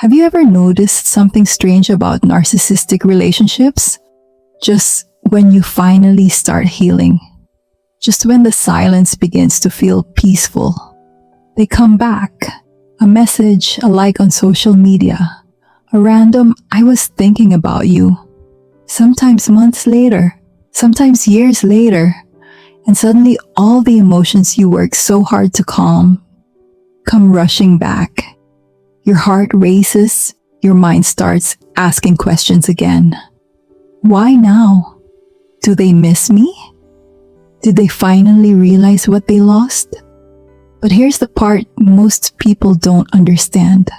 Have you ever noticed something strange about narcissistic relationships? Just when you finally start healing, just when the silence begins to feel peaceful, they come back. A message, a like on social media, a random "I was thinking about you." Sometimes months later, sometimes years later, and suddenly all the emotions you worked so hard to calm come rushing back. Your heart races, your mind starts asking questions again. Why now? Do they miss me? Did they finally realize what they lost? But here's the part most people don't understand.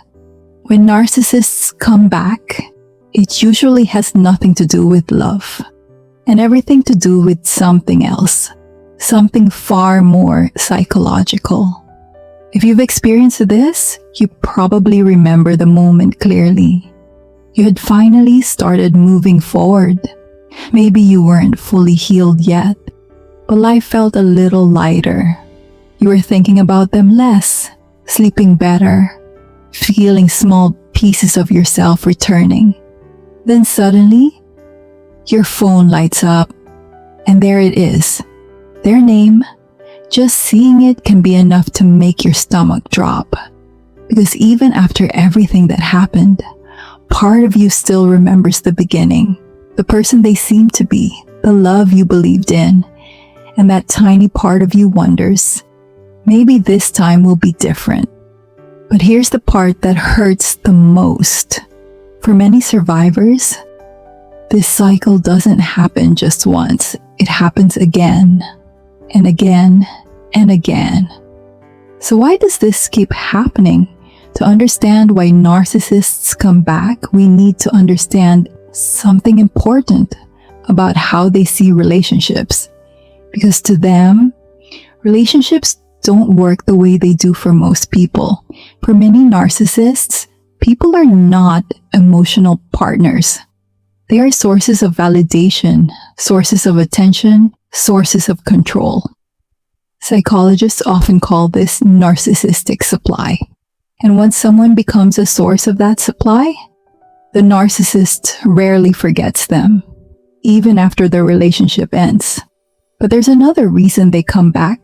When narcissists come back, it usually has nothing to do with love and everything to do with something else, something far more psychological. If you've experienced this, you probably remember the moment clearly. You had finally started moving forward. Maybe you weren't fully healed yet, but life felt a little lighter. You were thinking about them less, sleeping better, feeling small pieces of yourself returning. Then suddenly, your phone lights up, and there it is, their name. Just seeing it can be enough to make your stomach drop. Because even after everything that happened, part of you still remembers the beginning, the person they seemed to be, the love you believed in, and that tiny part of you wonders, maybe this time will be different. But here's the part that hurts the most. For many survivors, this cycle doesn't happen just once. It happens again and again and again. So why does this keep happening? To understand why narcissists come back, we need to understand something important about how they see relationships. Because to them, relationships don't work the way they do for most people. For many narcissists, people are not emotional partners. They are sources of validation, sources of attention, sources of control. Psychologists often call this narcissistic supply. And once someone becomes a source of that supply, the narcissist rarely forgets them, even after the relationship ends. But there's another reason they come back,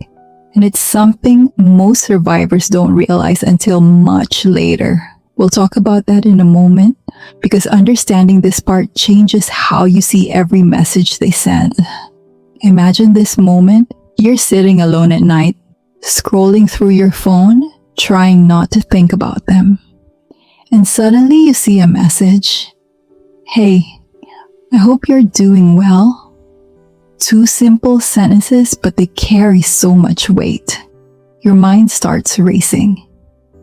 and it's something most survivors don't realize until much later. We'll talk about that in a moment, because understanding this part changes how you see every message they send. Imagine this moment. You're sitting alone at night, scrolling through your phone, trying not to think about them. And suddenly you see a message. "Hey, I hope you're doing well." Two simple sentences, but they carry so much weight. Your mind starts racing.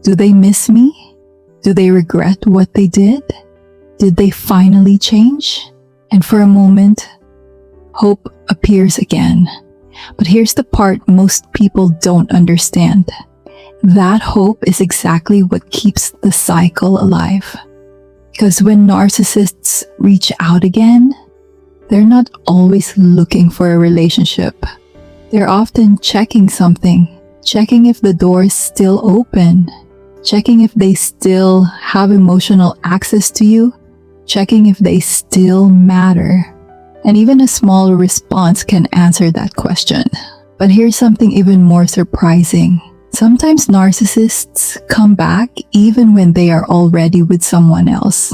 Do they miss me? Do they regret what they did? Did they finally change? And for a moment, hope appears again. But here's the part most people don't understand. That hope is exactly what keeps the cycle alive. Because when narcissists reach out again, they're not always looking for a relationship. They're often checking something, checking if the door is still open, checking if they still have emotional access to you, checking if they still matter. And even a small response can answer that question. But here's something even more surprising. Sometimes narcissists come back even when they are already with someone else.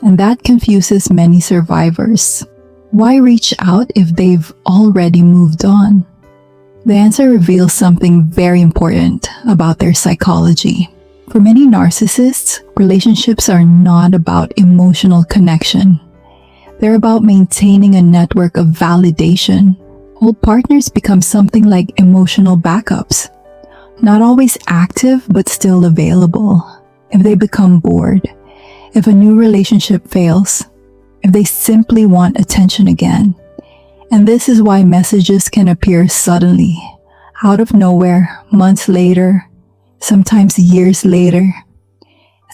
And that confuses many survivors. Why reach out if they've already moved on? The answer reveals something very important about their psychology. For many narcissists, relationships are not about emotional connection. They're about maintaining a network of validation. Old partners become something like emotional backups. Not always active, but still available. If they become bored, if a new relationship fails, if they simply want attention again. And this is why messages can appear suddenly, out of nowhere, months later, sometimes years later.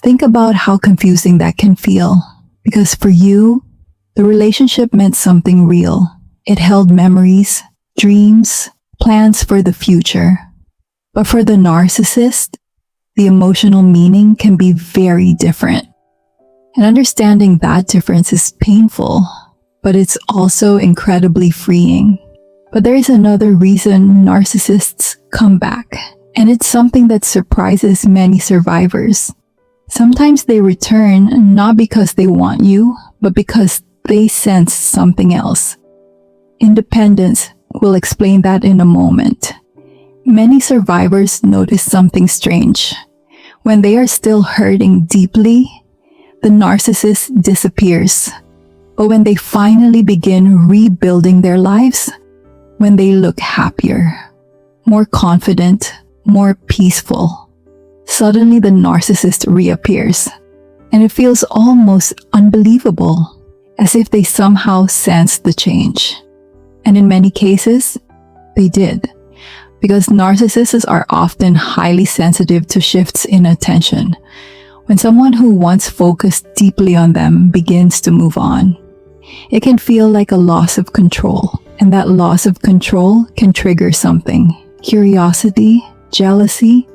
Think about how confusing that can feel. Because for you, the relationship meant something real. It held memories, dreams, plans for the future. But for the narcissist, the emotional meaning can be very different. And understanding that difference is painful, but it's also incredibly freeing. But there is another reason narcissists come back, and it's something that surprises many survivors. Sometimes they return not because they want you, but because they sense something else. Independence will explain that in a moment. Many survivors notice something strange. When they are still hurting deeply, the narcissist disappears. But when they finally begin rebuilding their lives, when they look happier, more confident, more peaceful, suddenly the narcissist reappears. And it feels almost unbelievable, as if they somehow sensed the change. And in many cases, they did. Because narcissists are often highly sensitive to shifts in attention. When someone who once focused deeply on them begins to move on, it can feel like a loss of control. And that loss of control can trigger something: curiosity, jealousy,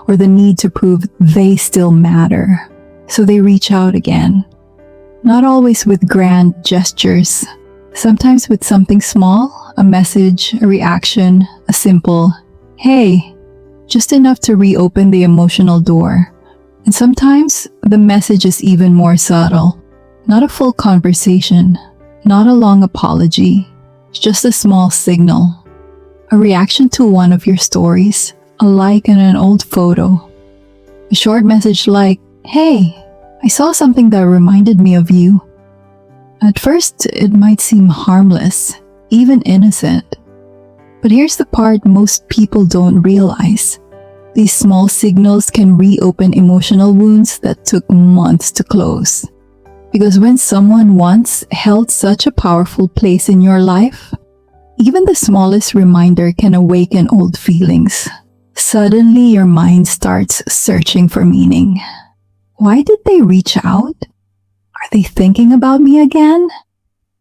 or the need to prove they still matter. So they reach out again. Not always with grand gestures. Sometimes with something small, a message, a reaction, a simple, "Hey," just enough to reopen the emotional door. And sometimes the message is even more subtle. Not a full conversation, not a long apology, just a small signal. A reaction to one of your stories, a like in an old photo. A short message like, "Hey, I saw something that reminded me of you." At first, it might seem harmless, even innocent. But here's the part most people don't realize. These small signals can reopen emotional wounds that took months to close. Because when someone once held such a powerful place in your life, even the smallest reminder can awaken old feelings. Suddenly, your mind starts searching for meaning. Why did they reach out? Are they thinking about me again?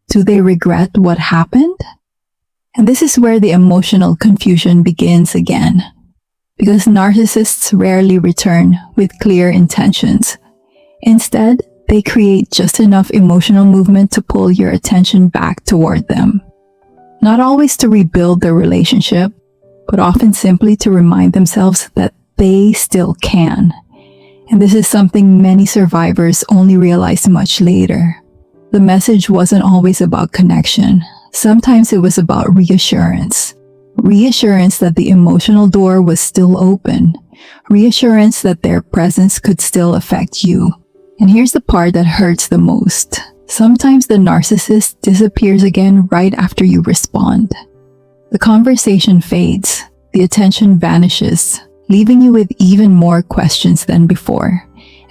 Do they regret what happened? And this is where the emotional confusion begins again. Because narcissists rarely return with clear intentions. Instead, they create just enough emotional movement to pull your attention back toward them. Not always to rebuild the relationship, but often simply to remind themselves that they still can. And this is something many survivors only realize much later. The message wasn't always about connection. Sometimes it was about reassurance. Reassurance that the emotional door was still open. Reassurance that their presence could still affect you. And here's the part that hurts the most. Sometimes the narcissist disappears again right after you respond. The conversation fades. The attention vanishes, leaving you with even more questions than before.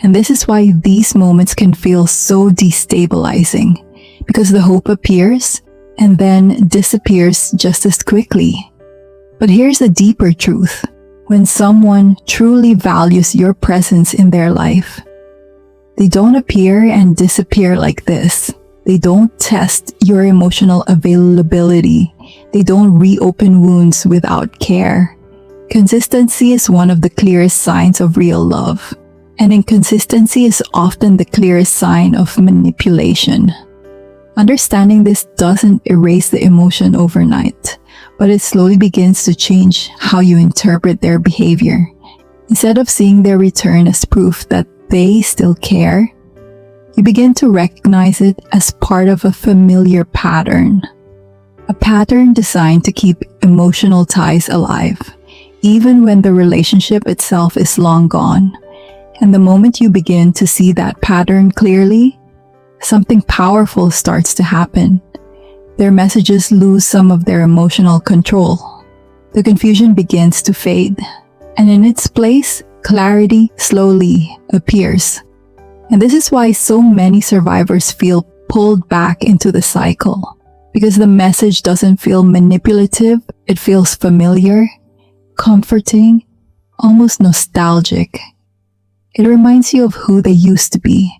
And this is why these moments can feel so destabilizing, because the hope appears and then disappears just as quickly. But here's the deeper truth. When someone truly values your presence in their life, they don't appear and disappear like this. They don't test your emotional availability. They don't reopen wounds without care. Consistency is one of the clearest signs of real love. And inconsistency is often the clearest sign of manipulation. Understanding this doesn't erase the emotion overnight, but it slowly begins to change how you interpret their behavior. Instead of seeing their return as proof that they still care, you begin to recognize it as part of a familiar pattern. A pattern designed to keep emotional ties alive, even when the relationship itself is long gone. And the moment you begin to see that pattern clearly, something powerful starts to happen. Their messages lose some of their emotional control. The confusion begins to fade, and in its place, clarity slowly appears. And this is why so many survivors feel pulled back into the cycle. Because the message doesn't feel manipulative, it feels familiar, comforting, almost nostalgic. It reminds you of who they used to be.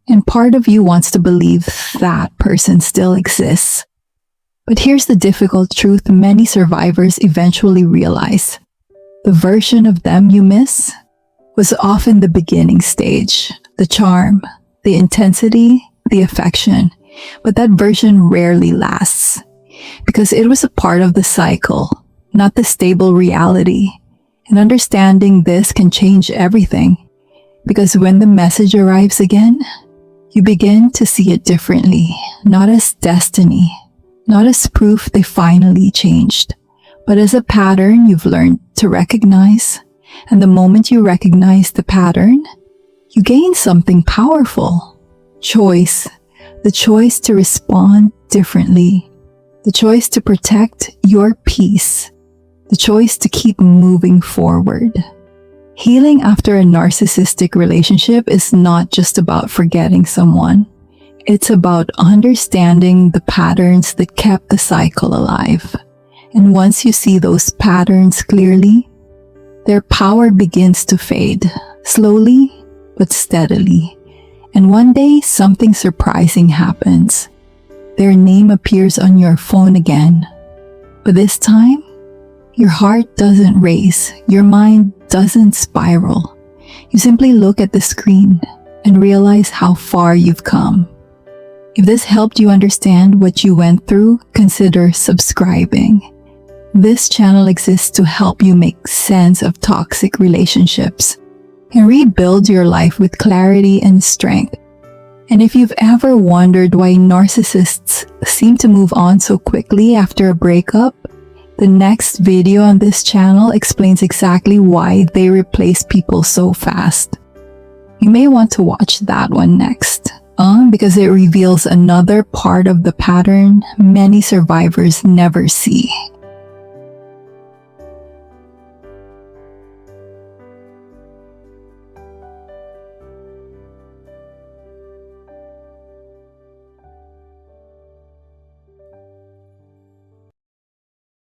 And part of you wants to believe that person still exists. But here's the difficult truth many survivors eventually realize. The version of them you miss was often the beginning stage, the charm, the intensity, the affection, but that version rarely lasts because it was a part of the cycle, not the stable reality. And understanding this can change everything because when the message arrives again, you begin to see it differently, not as destiny, not as proof they finally changed, but as a pattern you've learned to recognize. And the moment you recognize the pattern, you gain something powerful. Choice. The choice to respond differently. The choice to protect your peace. The choice to keep moving forward. Healing after a narcissistic relationship is not just about forgetting someone. It's about understanding the patterns that kept the cycle alive. And once you see those patterns clearly, their power begins to fade, slowly but steadily. And one day, something surprising happens. Their name appears on your phone again. But this time, your heart doesn't race, your mind doesn't spiral. You simply look at the screen and realize how far you've come. If this helped you understand what you went through, consider subscribing. This channel exists to help you make sense of toxic relationships and rebuild your life with clarity and strength. And if you've ever wondered why narcissists seem to move on so quickly after a breakup, the next video on this channel explains exactly why they replace people so fast. You may want to watch that one next, because it reveals another part of the pattern many survivors never see.